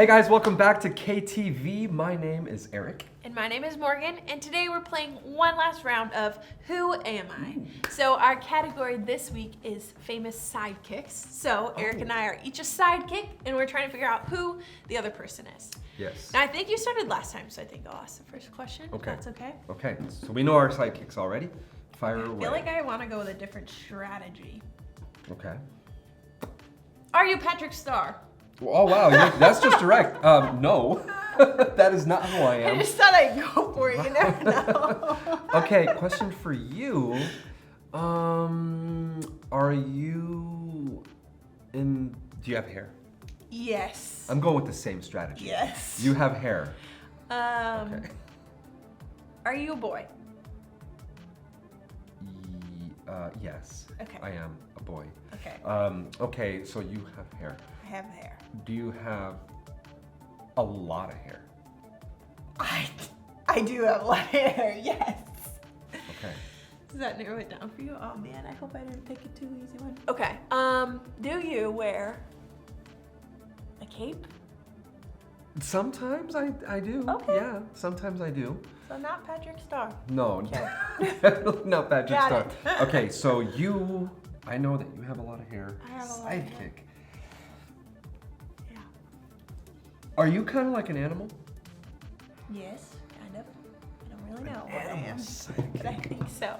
Hey guys, welcome back to KTV. My name is Eric. And my name is Morgan, and today we're playing one last round of Who Am I? So our category this week is famous sidekicks. So Eric and I are each a sidekick, and we're trying to figure out who the other person is. Yes. Now I think you started last time, so I think I'll ask the first question, if Okay. that's okay. Okay, so we know our sidekicks already. Fire I away. feel like I want to go with a different strategy. Okay. Are you Patrick Star? Oh wow, that's just direct. No, that is not who I I am. just thought I'd go for it, you never know. Okay, question for you. Are you in? Do you have hair? Yes. I'm going with the same strategy. Yes. You have hair. Okay. Are you a boy? Yes. Okay. I am a boy. Okay. Okay, so you have hair. I have hair. Do you have a lot of hair? I do have a lot of hair, yes. Okay. Does that narrow it down for you? Oh man, I hope I didn't pick a too easy one. Okay. Do you wear a cape? Sometimes I do. Okay. Yeah, sometimes I do. So not Patrick Star. No, not Patrick Got Star. it. Okay, so I know that you have a lot of hair. I have a lot of hair. Sidekick. Yeah. Are you kind of like an animal? Yes, kind of. I don't really know what I Animal am, sidekick. but I think so.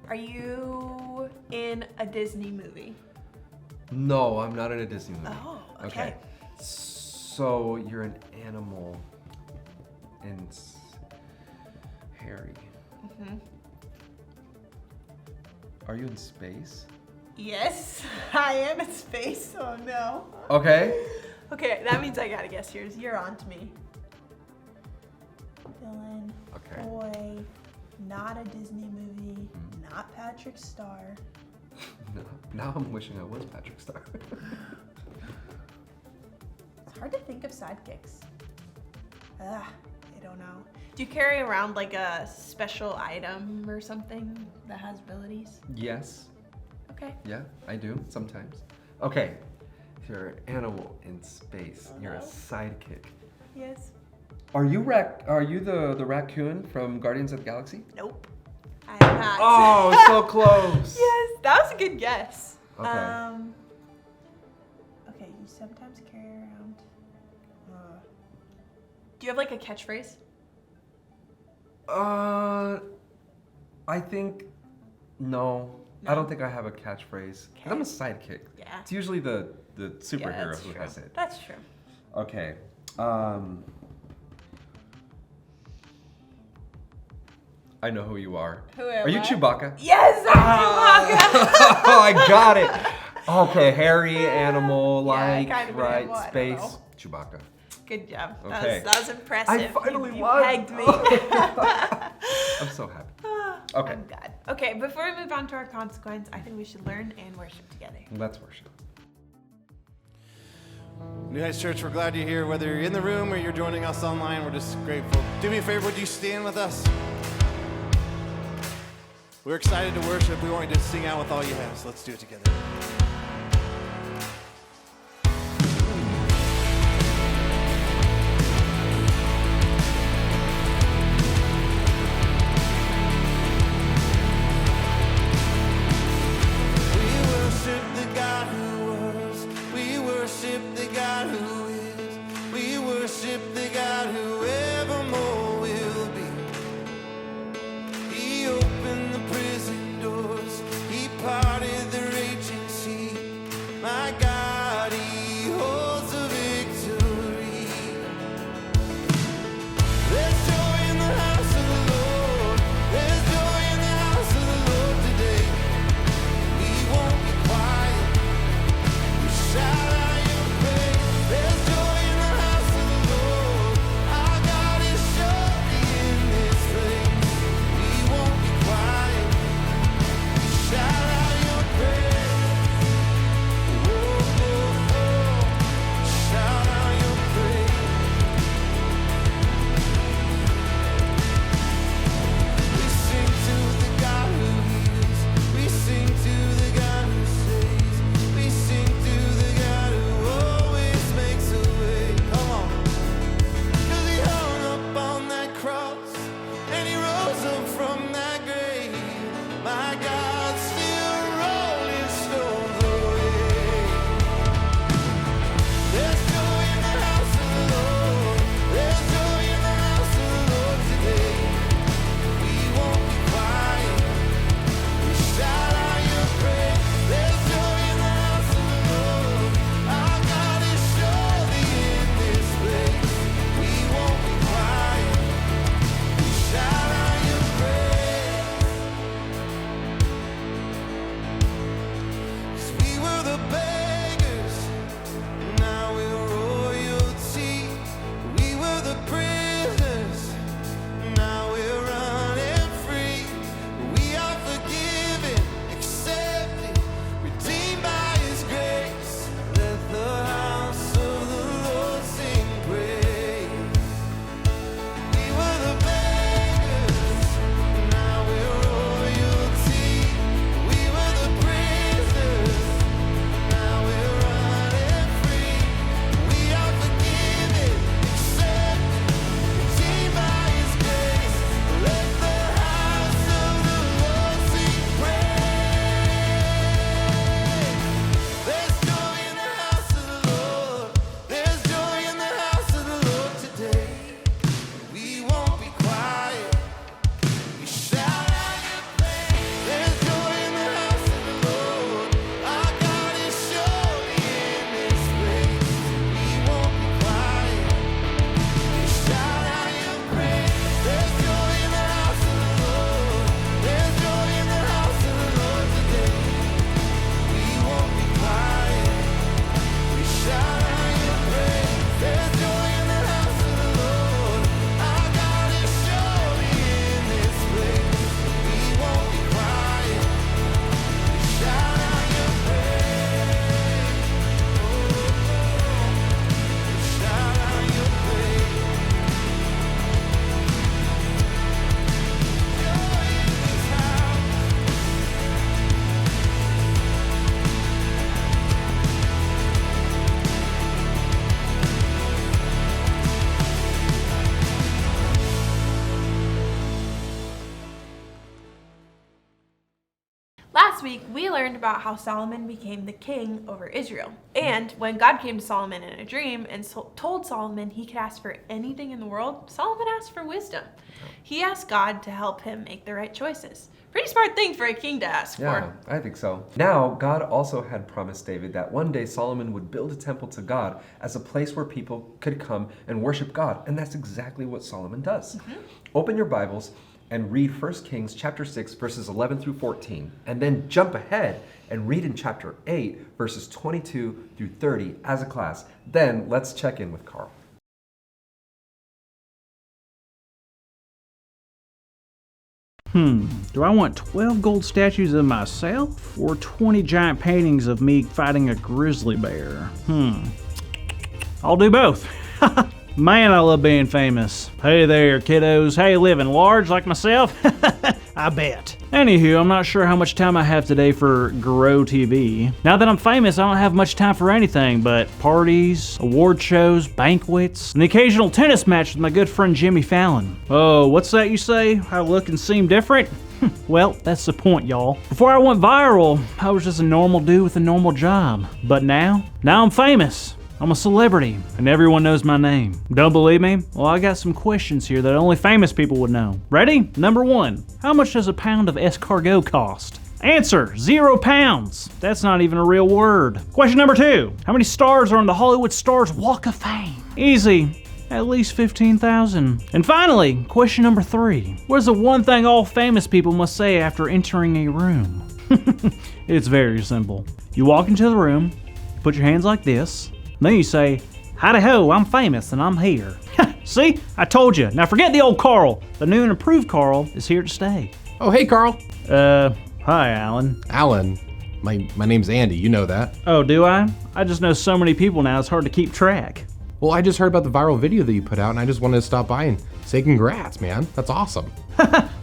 Are you in a Disney movie? No, I'm not in a Disney movie. Oh, okay. So you're an animal and hairy. Mm-hmm. Are you in space? Yes, I am in space. Oh no. Okay. Okay, that means I gotta guess yours. You're on to me. Villain, Okay. boy, not a Disney movie, not Patrick Star. No, now I'm wishing I was Patrick Star. It's hard to think of sidekicks. I don't know. Do you carry around like a special item or something that has abilities? Yes. Okay. Yeah, I do sometimes. Okay. You're an animal in space. You're a sidekick. Yes. Are you the raccoon from Guardians of the Galaxy? Nope. I am not. Oh, so close. Yes, that was a good guess. Okay. Okay, you sometimes carry around. Do you have like a catchphrase? I think no. I don't think I have a catchphrase. 'Cause I'm a sidekick. Yeah. It's usually the superhero that's who true. has it. That's true. Okay. I know who you are. Who am Are you I? Chewbacca? Yes, I'm Chewbacca. Oh, I got it. Okay, hairy animal, Yeah, like kind of an right, animal, I don't space. know. Chewbacca. Good job. Okay. That was impressive. I finally you won. pegged me. I'm so happy. Okay. I'm glad. Okay, before we move on to our consequence, I think we should learn and worship together. Let's worship. New Heights Church, we're glad you're here. Whether you're in the room or you're joining us online, we're just grateful. Do me a favor, would you stand with us? We're excited to worship. We want you to sing out with all you have, so let's do it together. We worship the God who was. We worship the God who is. We worship the God who evermore will be. He opened the prison doors. He parted the raging sea. Last week, we learned about how Solomon became the king over Israel. And when God came to Solomon in a dream and told Solomon he could ask for anything in the world, Solomon asked for wisdom. He asked God to help him make the right choices. Pretty smart thing for a king to ask Yeah, for. I think so. Now, God also had promised David that one day Solomon would build a temple to God as a place where people could come and worship God. And that's exactly what Solomon does. Open your Bibles and read 1 Kings chapter 6, verses 11 through 14. And then jump ahead and read in chapter 8, verses 22 through 30 as a class. Then let's check in with Carl. Do I want 12 gold statues of myself or 20 giant paintings of me fighting a grizzly bear? I'll do both. Man, I love being famous. Hey there, kiddos. Hey, living large like myself? I bet. Anywho, I'm not sure how much time I have today for Grow TV. Now that I'm famous, I don't have much time for anything but parties, award shows, banquets, and the occasional tennis match with my good friend Jimmy Fallon. Oh, what's that you say? I look and seem different? Well, that's the point, y'all. Before I went viral, I was just a normal dude with a normal job. But now I'm famous. I'm a celebrity, and everyone knows my name. Don't believe me? Well, I got some questions here that only famous people would know. Ready? Number 1. How much does a pound of escargot cost? Answer, 0 pounds. That's not even a real word. Question number 2. How many stars are on the Hollywood Stars Walk of Fame? Easy. At least 15,000. And finally, question number 3. What is the one thing all famous people must say after entering a room? It's very simple. You walk into the room, put your hands like this, then you say, "Howdy ho, I'm famous and I'm here." See? I told you. Now forget the old Carl. The new and improved Carl is here to stay. Oh, hey, Carl. Hi, Alan. Alan. My name's Andy. You know that. Oh, do I? I just know so many people now, it's hard to keep track. Well, I just heard about the viral video that you put out, and I just wanted to stop by and say congrats, man. That's awesome.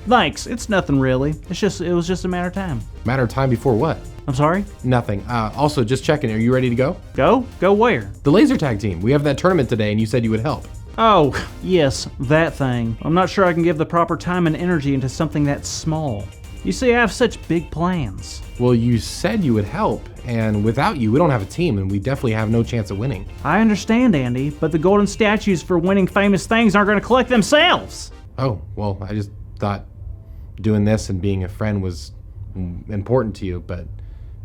Thanks. It's nothing really. It was just a matter of time. Matter of time before what? I'm sorry? Nothing. Also, just checking. Are you ready to go? Go? Go where? The laser tag team. We have that tournament today, and you said you would help. Oh, yes, that thing. I'm not sure I can give the proper time and energy into something that small. You see, I have such big plans. Well, you said you would help, and without you, we don't have a team, and we definitely have no chance of winning. I understand, Andy, but the golden statues for winning famous things aren't going to collect themselves. Oh, well, I just thought doing this and being a friend was important to you, but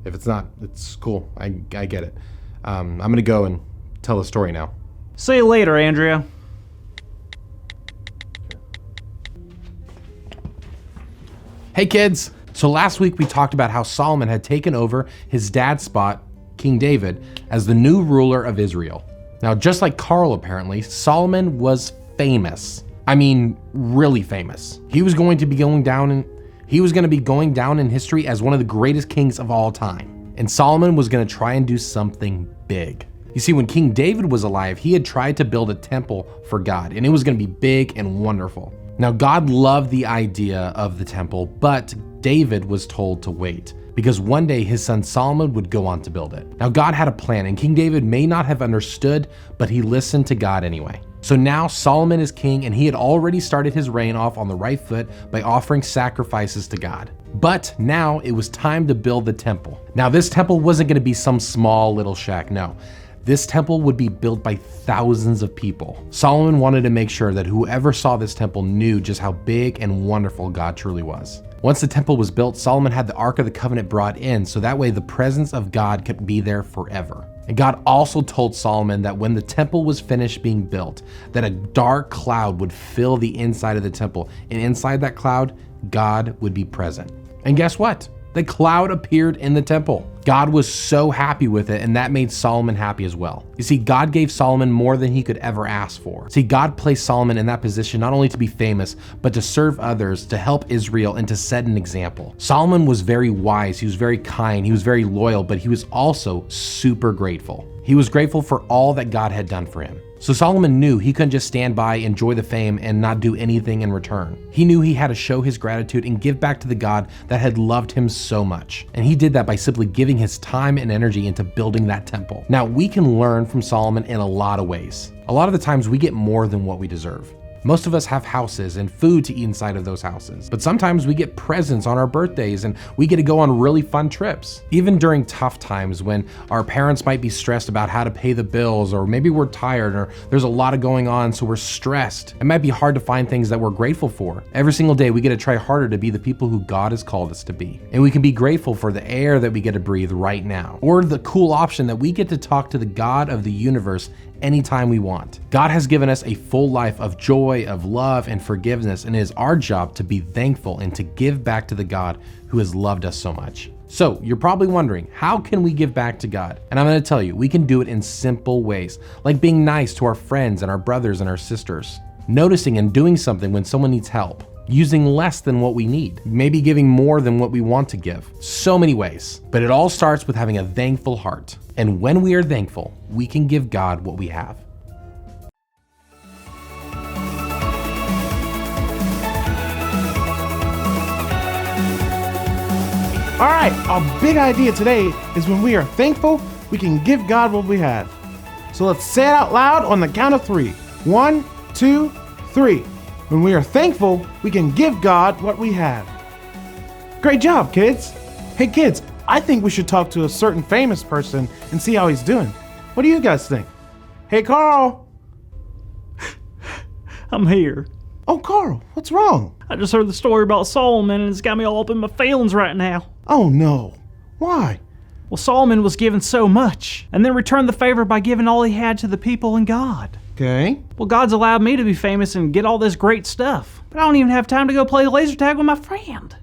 if it's not, it's cool. I get it. I'm going to go and tell the story now. See you later, Andrea. Hey kids! So last week we talked about how Solomon had taken over his dad's spot, King David, as the new ruler of Israel. Now, just like Carl apparently, Solomon was famous. I mean, really famous. He was going to be going down in history as one of the greatest kings of all time. And Solomon was going to try and do something big. You see, when King David was alive, he had tried to build a temple for God, and it was going to be big and wonderful. Now, God loved the idea of the temple, but David was told to wait because one day his son Solomon would go on to build it. Now, God had a plan, and King David may not have understood, but he listened to God anyway. So now Solomon is king, and he had already started his reign off on the right foot by offering sacrifices to God. But now it was time to build the temple. Now, this temple wasn't going to be some small little shack, no. This temple would be built by thousands of people. Solomon wanted to make sure that whoever saw this temple knew just how big and wonderful God truly was. Once the temple was built, Solomon had the Ark of the Covenant brought in, so that way the presence of God could be there forever. And God also told Solomon that when the temple was finished being built, that a dark cloud would fill the inside of the temple, and inside that cloud, God would be present. And guess what? The cloud appeared in the temple. God was so happy with it, and that made Solomon happy as well. You see, God gave Solomon more than he could ever ask for. See, God placed Solomon in that position not only to be famous, but to serve others, to help Israel, and to set an example. Solomon was very wise, he was very kind, he was very loyal, but he was also super grateful. He was grateful for all that God had done for him. So Solomon knew he couldn't just stand by, enjoy the fame, and not do anything in return. He knew he had to show his gratitude and give back to the God that had loved him so much. And he did that by simply giving his time and energy into building that temple. Now, we can learn from Solomon in a lot of ways. A lot of the times we get more than what we deserve. Most of us have houses and food to eat inside of those houses. But sometimes we get presents on our birthdays and we get to go on really fun trips. Even during tough times when our parents might be stressed about how to pay the bills, or maybe we're tired or there's a lot of going on so we're stressed. It might be hard to find things that we're grateful for. Every single day we get to try harder to be the people who God has called us to be. And we can be grateful for the air that we get to breathe right now, or the cool option that we get to talk to the God of the universe anytime we want. God has given us a full life of joy, of love, and forgiveness, and it is our job to be thankful and to give back to the God who has loved us so much. So you're probably wondering, how can we give back to God? And I'm going to tell you, we can do it in simple ways, like being nice to our friends and our brothers and our sisters, noticing and doing something when someone needs help, using less than what we need, maybe giving more than what we want to give. So many ways, but it all starts with having a thankful heart. And when we are thankful, we can give God what we have. All right, our big idea today is when we are thankful, we can give God what we have. So let's say it out loud on the count of 3. 1, 2, 3. When we are thankful, we can give God what we have. Great job, kids. Hey, kids, I think we should talk to a certain famous person and see how he's doing. What do you guys think? Hey, Carl. I'm here. Oh, Carl, what's wrong? I just heard the story about Solomon and it's got me all up in my feelings right now. Oh, no. Why? Well, Solomon was given so much and then returned the favor by giving all he had to the people and God. Okay. Well, God's allowed me to be famous and get all this great stuff, but I don't even have time to go play laser tag with my friend.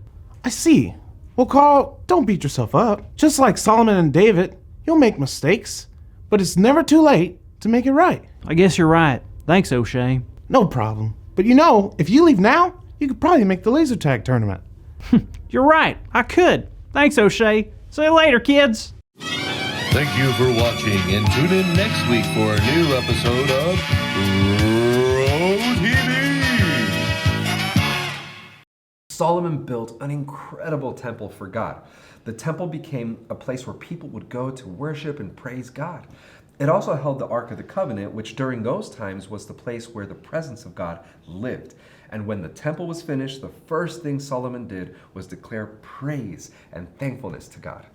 I see. Well, Carl, don't beat yourself up. Just like Solomon and David, you'll make mistakes, but it's never too late to make it right. I guess you're right. Thanks, O'Shea. No problem. But you know, if you leave now, you could probably make the laser tag tournament. You're right. I could. Thanks, O'Shea. See you later, kids. Thank you for watching, and tune in next week for a new episode of Pro TV. Solomon built an incredible temple for God. The temple became a place where people would go to worship and praise God. It also held the Ark of the Covenant, which during those times was the place where the presence of God lived. And when the temple was finished, the first thing Solomon did was declare praise and thankfulness to God.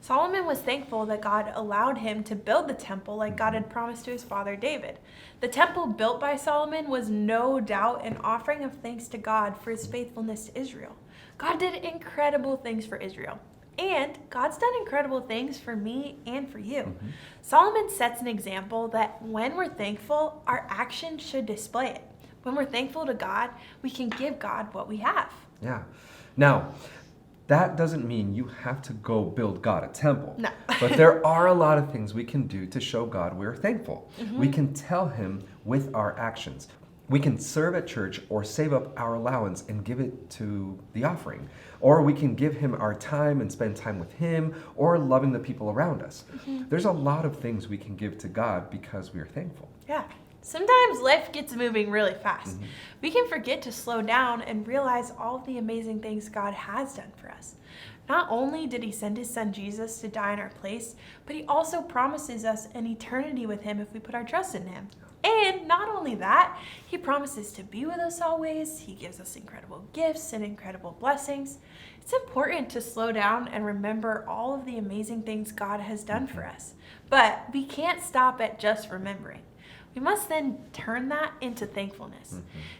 Solomon was thankful that God allowed him to build the temple like God had promised to his father David. The temple built by Solomon was no doubt an offering of thanks to God for his faithfulness to Israel. God did incredible things for Israel. And God's done incredible things for me and for you. Solomon sets an example that when we're thankful, our actions should display it. When we're thankful to God, we can give God what we have. Yeah. Now, that doesn't mean you have to go build God a temple. No. But there are a lot of things we can do to show God we're thankful. We can tell him with our actions. We can serve at church or save up our allowance and give it to the offering. Or we can give him our time and spend time with him or loving the people around us. There's a lot of things we can give to God because we are thankful. Yeah. Sometimes life gets moving really fast. We can forget to slow down and realize all of the amazing things God has done for us. Not only did he send his son Jesus to die in our place, but he also promises us an eternity with him if we put our trust in him. And not only that, he promises to be with us always. He gives us incredible gifts and incredible blessings. It's important to slow down and remember all of the amazing things God has done for us. But we can't stop at just remembering. We must then turn that into thankfulness.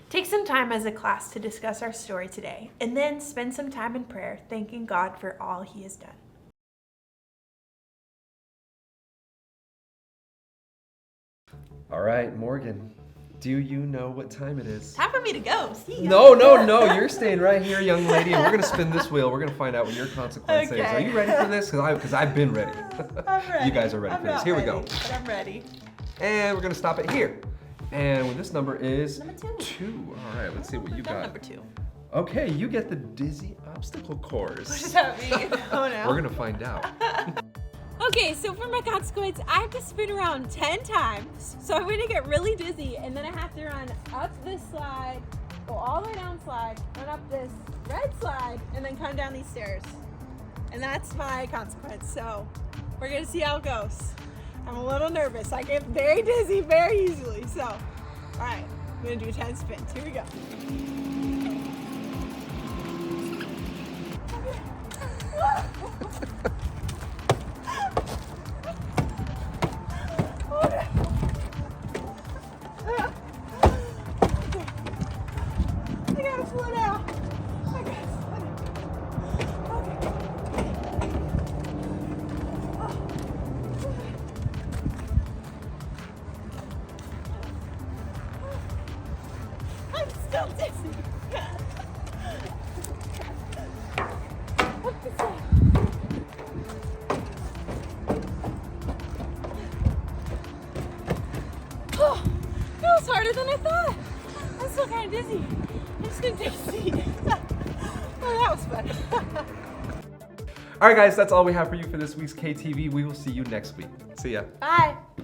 Take some time as a class to discuss our story today, and then spend some time in prayer thanking God for all he has done. All right, Morgan, do you know what time it is? Time for me to go. See ya. No, you're staying right here, young lady, and we're gonna spin this wheel. We're gonna find out what your consequence is. Okay. Are you ready for this? Because I've been ready. I'm ready. You guys are ready for this. Here we go. But I'm ready. And we're gonna stop it here. And when this number is Number 2. 2. All right, let's see what you Done got. number 2. Okay, you get the dizzy obstacle What does course. that mean? Oh no. We're gonna find out. Okay, so for my consequence, I have to spin around 10 times. So I'm gonna get really dizzy, and then I have to run up this slide, go all the way down slide, run up this red slide, and then come down these stairs. And that's my consequence. So we're gonna see how it goes. I'm a little nervous. I get very dizzy very easily. So, all right, I'm gonna do 10 spins. Here we go. I gotta slow down. I gotta slow down. I'm still dizzy. Oh, that was harder than I thought. I'm still kind of dizzy. I'm just gonna take a seat. Oh, that was fun. All right, guys, that's all we have for you for this week's KTV. We will see you next week. See ya. Bye.